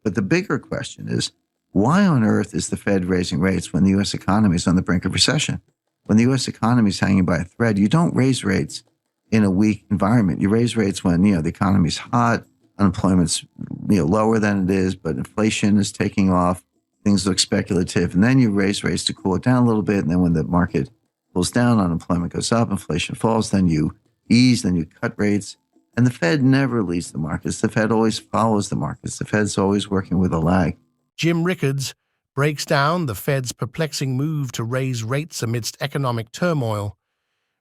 But the bigger question is, why on earth is the Fed raising rates when the U.S. economy is on the brink of recession? When the U.S. economy is hanging by a thread, you don't raise rates in a weak environment. You raise rates when, the economy's hot, unemployment's, lower than it is, but inflation is taking off, things look speculative, and then you raise rates to cool it down a little bit, and then when the market cools down, unemployment goes up, inflation falls, then you ease, then you cut rates. And the Fed never leads the markets. The Fed always follows the markets. The Fed's always working with a lag. Jim Rickards breaks down the Fed's perplexing move to raise rates amidst economic turmoil,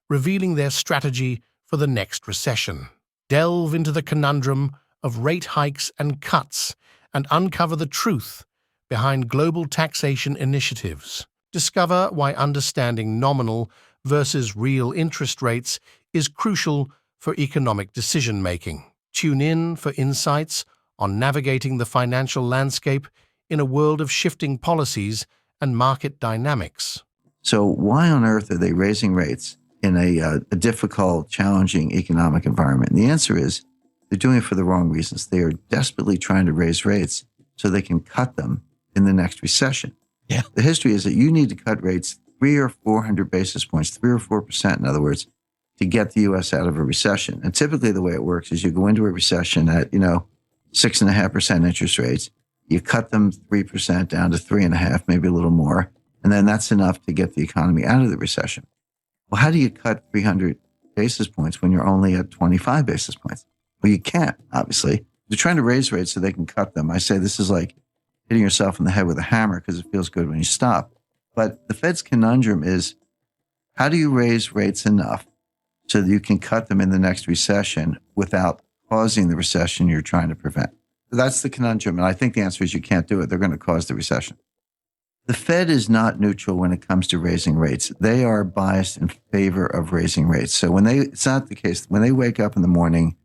revealing their strategy for the next recession. Delve into the conundrum of rate hikes and cuts and uncover the truth behind global taxation initiatives. Discover why understanding nominal versus real interest rates is crucial for economic decision-making. Tune in for insights on navigating the financial landscape in a world of shifting policies and market dynamics. So why on earth are they raising rates in a difficult, challenging economic environment? And the answer is they're doing it for the wrong reasons. They are desperately trying to raise rates so they can cut them in the next recession. Yeah. The history is that you need to cut rates 300 or 400 basis points, 3 or 4%, in other words, to get the U.S. out of a recession. And typically the way it works is you go into a recession at, 6.5% interest rates. You cut them 3% down to 3.5%, maybe a little more. And then that's enough to get the economy out of the recession. Well, how do you cut 300 basis points when you're only at 25 basis points? Well, you can't, obviously. They're trying to raise rates so they can cut them. I say this is like hitting yourself in the head with a hammer because it feels good when you stop. But the Fed's conundrum is, how do you raise rates enough so that you can cut them in the next recession without causing the recession you're trying to prevent? That's the conundrum. And I think the answer is you can't do it. They're going to cause the recession. The Fed is not neutral when it comes to raising rates. They are biased in favor of raising rates. So it's not the case. When they wake up in the morning,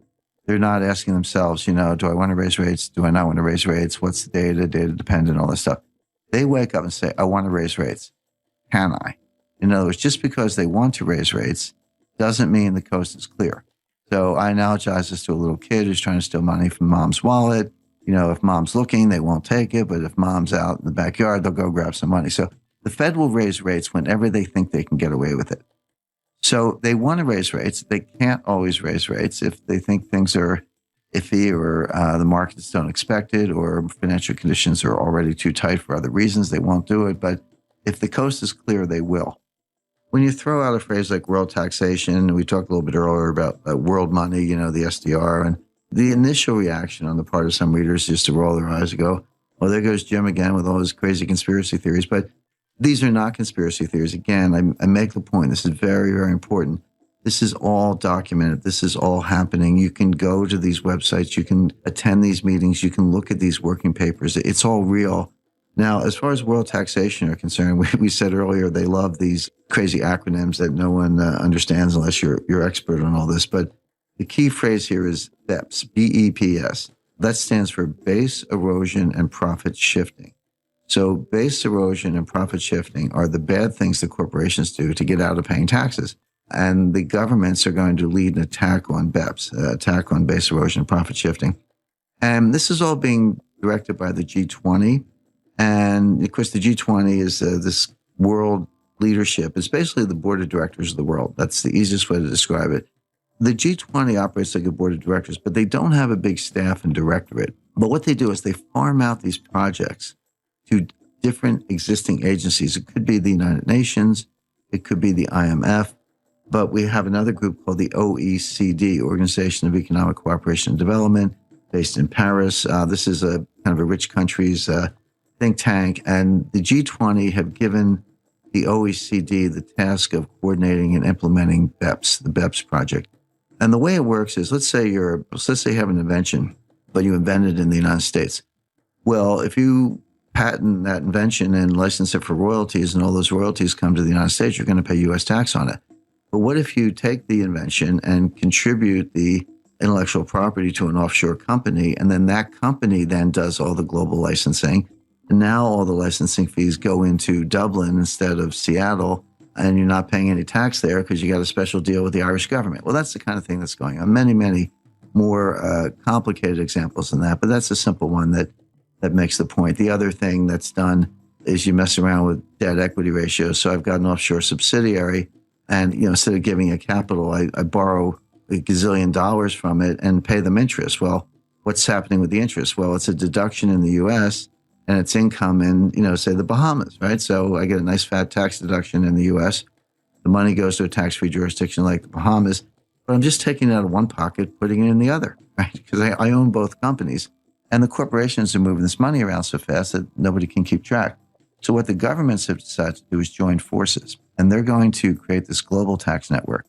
they're not asking themselves, do I want to raise rates? Do I not want to raise rates? What's the data dependent, all this stuff. They wake up and say, I want to raise rates. Can I? In other words, just because they want to raise rates doesn't mean the coast is clear. So I analogize this to a little kid who's trying to steal money from mom's wallet. If mom's looking, they won't take it. But if mom's out in the backyard, they'll go grab some money. So the Fed will raise rates whenever they think they can get away with it. So they want to raise rates. They can't always raise rates if they think things are iffy or the markets don't expect it or financial conditions are already too tight for other reasons. They won't do it. But if the coast is clear, they will. When you throw out a phrase like world taxation, we talked a little bit earlier about world money, the SDR, and the initial reaction on the part of some readers is to roll their eyes and go, oh, there goes Jim again with all his crazy conspiracy theories. But these are not conspiracy theories. Again, I make the point. This is very, very important. This is all documented. This is all happening. You can go to these websites. You can attend these meetings. You can look at these working papers. It's all real. Now, as far as world taxation are concerned, we said earlier they love these crazy acronyms that no one understands unless you're expert on all this. But the key phrase here is BEPS, B-E-P-S. That stands for base erosion and profit shifting. So base erosion and profit shifting are the bad things that corporations do to get out of paying taxes. And the governments are going to lead an attack on BEPS, attack on base erosion and profit shifting. And this is all being directed by the G20. And of course, the G20 is this world leadership. It's basically the board of directors of the world. That's the easiest way to describe it. The G20 operates like a board of directors, but they don't have a big staff and directorate. But what they do is they farm out these projects to different existing agencies. It could be the United Nations. It could be the IMF. But we have another group called the OECD, Organization of Economic Cooperation and Development, based in Paris. This is a kind of a rich country's think tank. And the G20 have given the OECD the task of coordinating and implementing BEPS, the BEPS project. And the way it works is, let's say you have an invention, but you invent it in the United States. Well, if you patent that invention and license it for royalties and all those royalties come to the United States, you're going to pay U.S. tax on it. But what if you take the invention and contribute the intellectual property to an offshore company, and then that company then does all the global licensing? And now all the licensing fees go into Dublin instead of Seattle, and you're not paying any tax there because you got a special deal with the Irish government. Well, that's the kind of thing that's going on. Many, many more complicated examples than that, but that's a simple one that that makes the point. The other thing that's done is you mess around with debt equity ratios. So I've got an offshore subsidiary, and instead of giving a capital, I borrow a gazillion dollars from it and pay them interest. Well, what's happening with the interest? Well, it's a deduction in the U.S. and it's income in, say the Bahamas, right? So I get a nice fat tax deduction in the U.S. The money goes to a tax-free jurisdiction like the Bahamas, but I'm just taking it out of one pocket, putting it in the other, right? Because I own both companies. And the corporations are moving this money around so fast that nobody can keep track. So what the governments have decided to do is join forces. And they're going to create this global tax network.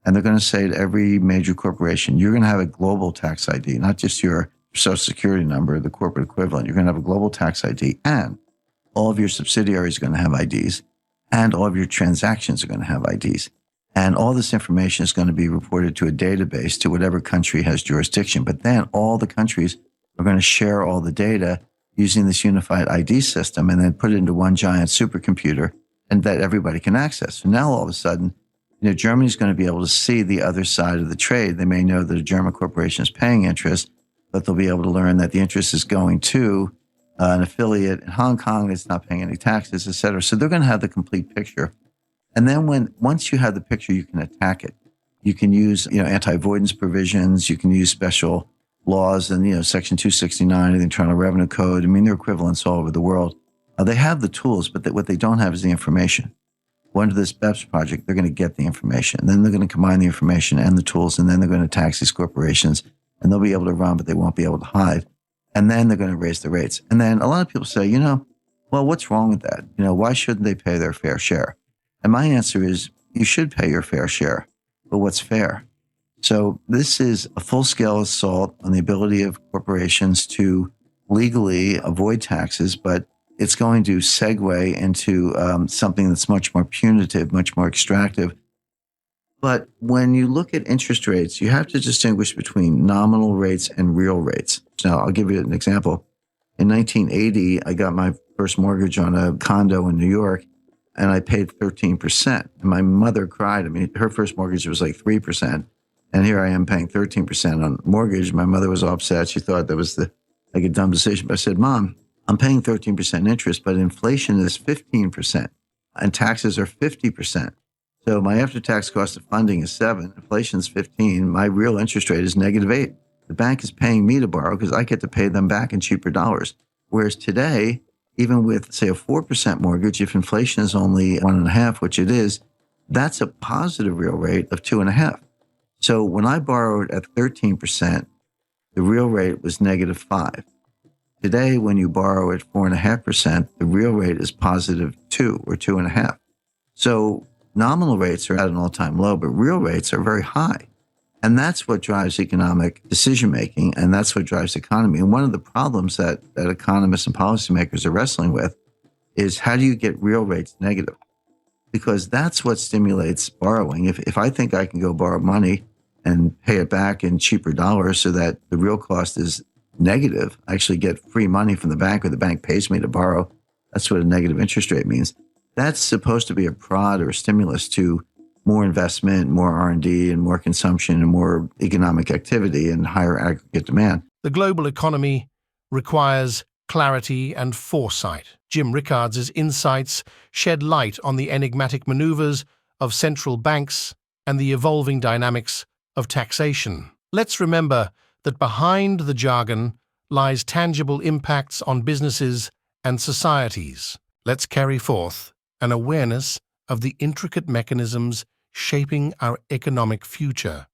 And they're going to say to every major corporation, you're going to have a global tax ID, not just your social security number, the corporate equivalent. You're going to have a global tax ID. And all of your subsidiaries are going to have IDs. And all of your transactions are going to have IDs. And all this information is going to be reported to a database to whatever country has jurisdiction. But then all the countries are going to share all the data using this unified ID system and then put it into one giant supercomputer and that everybody can access. So now all of a sudden, Germany's going to be able to see the other side of the trade. They may know that a German corporation is paying interest, but they'll be able to learn that the interest is going to an affiliate in Hong Kong that's not paying any taxes, et cetera. So they're going to have the complete picture. And then once you have the picture, you can attack it. You can use, anti-avoidance provisions. You can use special laws and, Section 269 of the Internal Revenue Code. I mean, they're equivalents all over the world. They have the tools, but what they don't have is the information. Under this BEPS project, they're going to get the information. Then they're going to combine the information and the tools, and then they're going to tax these corporations, and they'll be able to run, but they won't be able to hide. And then they're going to raise the rates. And then a lot of people say, well, what's wrong with that? Why shouldn't they pay their fair share? And my answer is, you should pay your fair share, but what's fair? So this is a full-scale assault on the ability of corporations to legally avoid taxes, but it's going to segue into something that's much more punitive, much more extractive. But when you look at interest rates, you have to distinguish between nominal rates and real rates. Now, I'll give you an example. In 1980, I got my first mortgage on a condo in New York, and I paid 13%. And my mother cried. I mean, her first mortgage was like 3%. And here I am paying 13% on mortgage. My mother was upset. She thought that was like a dumb decision. But I said, Mom, I'm paying 13% interest, but inflation is 15% and taxes are 50%. So my after-tax cost of funding is 7, inflation is 15. My real interest rate is -8. The bank is paying me to borrow because I get to pay them back in cheaper dollars. Whereas today, even with, say, a 4% mortgage, if inflation is only 1.5, which it is, that's a positive real rate of 2.5. So when I borrowed at 13%, the real rate was -5. Today, when you borrow at 4.5%, the real rate is +2 or 2.5. So nominal rates are at an all-time low, but real rates are very high. And that's what drives economic decision-making, and that's what drives the economy. And one of the problems that economists and policymakers are wrestling with is how do you get real rates negative? Because that's what stimulates borrowing. If I think I can go borrow money and pay it back in cheaper dollars so that the real cost is negative, I actually get free money from the bank or the bank pays me to borrow. That's what a negative interest rate means. That's supposed to be a prod or a stimulus to more investment, more R&D, and more consumption and more economic activity and higher aggregate demand. The global economy requires clarity and foresight. Jim Rickards' insights shed light on the enigmatic maneuvers of central banks and the evolving dynamics of taxation. Let's remember that behind the jargon lies tangible impacts on businesses and societies. Let's carry forth an awareness of the intricate mechanisms shaping our economic future.